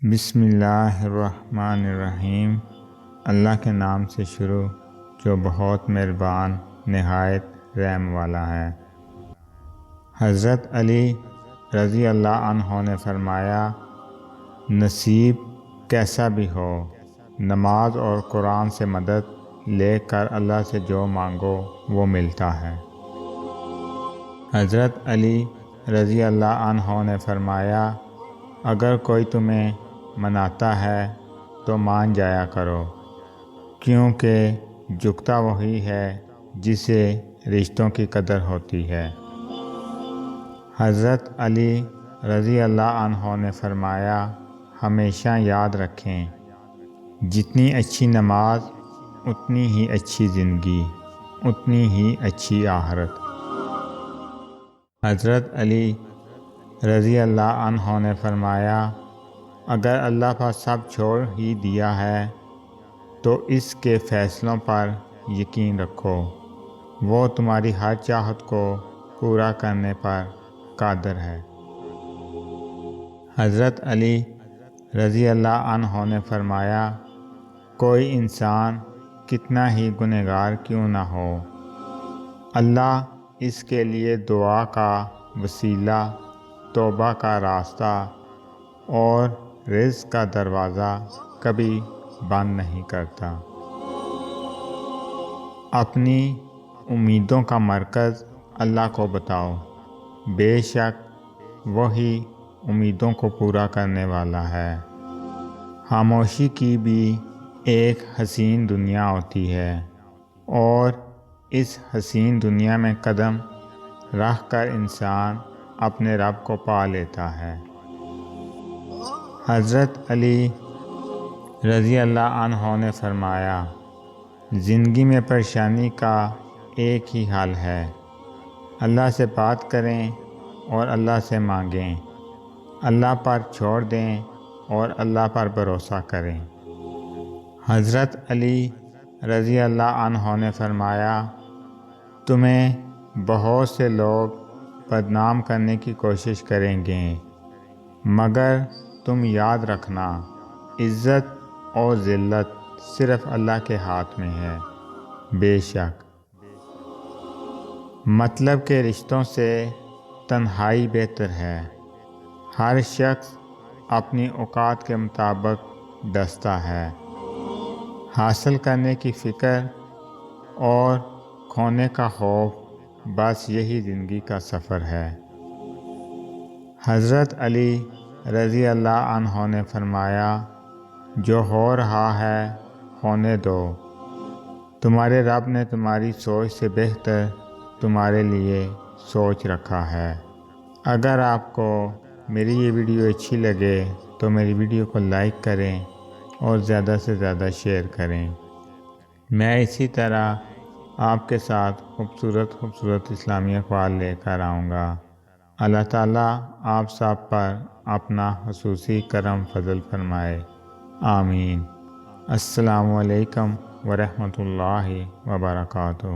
بسم اللہ الرحمن الرحیم۔ اللہ کے نام سے شروع جو بہت مہربان نہایت رحم والا ہے۔ حضرت علی رضی اللہ عنہ نے فرمایا، نصیب کیسا بھی ہو، نماز اور قرآن سے مدد لے کر اللہ سے جو مانگو وہ ملتا ہے۔ حضرت علی رضی اللہ عنہ نے فرمایا، اگر کوئی تمہیں مناتا ہے تو مان جایا کرو، کیونکہ جھکتا وہی ہے جسے رشتوں کی قدر ہوتی ہے۔ حضرت علی رضی اللہ عنہ نے فرمایا، ہمیشہ یاد رکھیں، جتنی اچھی نماز اتنی ہی اچھی زندگی، اتنی ہی اچھی آخرت۔ حضرت علی رضی اللہ عنہ نے فرمایا، اگر اللہ پر سب چھوڑ ہی دیا ہے تو اس کے فیصلوں پر یقین رکھو، وہ تمہاری ہر چاہت کو پورا کرنے پر قادر ہے۔ حضرت علی رضی اللہ عنہ نے فرمایا، کوئی انسان کتنا ہی گنہگار کیوں نہ ہو، اللہ اس کے لیے دعا کا وسیلہ، توبہ کا راستہ اور رزق کا دروازہ کبھی بند نہیں کرتا۔ اپنی امیدوں کا مرکز اللہ کو بتاؤ، بے شک وہی امیدوں کو پورا کرنے والا ہے۔ خاموشی کی بھی ایک حسین دنیا ہوتی ہے، اور اس حسین دنیا میں قدم رکھ کر انسان اپنے رب کو پا لیتا ہے۔ حضرت علی رضی اللہ عنہ نے فرمایا، زندگی میں پریشانی کا ایک ہی حل ہے، اللہ سے بات کریں اور اللہ سے مانگیں، اللہ پر چھوڑ دیں اور اللہ پر بھروسہ کریں۔ حضرت علی رضی اللہ عنہ نے فرمایا، تمہیں بہت سے لوگ بدنام کرنے کی کوشش کریں گے، مگر تم یاد رکھنا، عزت اور ذلت صرف اللہ کے ہاتھ میں ہے۔ بے شک مطلب کے رشتوں سے تنہائی بہتر ہے۔ ہر شخص اپنی اوقات کے مطابق ڈستا ہے، حاصل کرنے کی فکر اور کھونے کا خوف، بس یہی زندگی کا سفر ہے۔ حضرت علی رضی اللہ عنہ نے فرمایا، جو ہو رہا ہے ہونے دو، تمہارے رب نے تمہاری سوچ سے بہتر تمہارے لیے سوچ رکھا ہے۔ اگر آپ کو میری یہ ویڈیو اچھی لگے تو میری ویڈیو کو لائک کریں اور زیادہ سے زیادہ شیئر کریں۔ میں اسی طرح آپ کے ساتھ خوبصورت اسلامی اقوال لے کر آؤں گا۔ اللہ تعالیٰ آپ سب پر اپنا خصوصی کرم فضل فرمائے، آمین۔ السلام علیکم ورحمۃ اللہ وبرکاتہ۔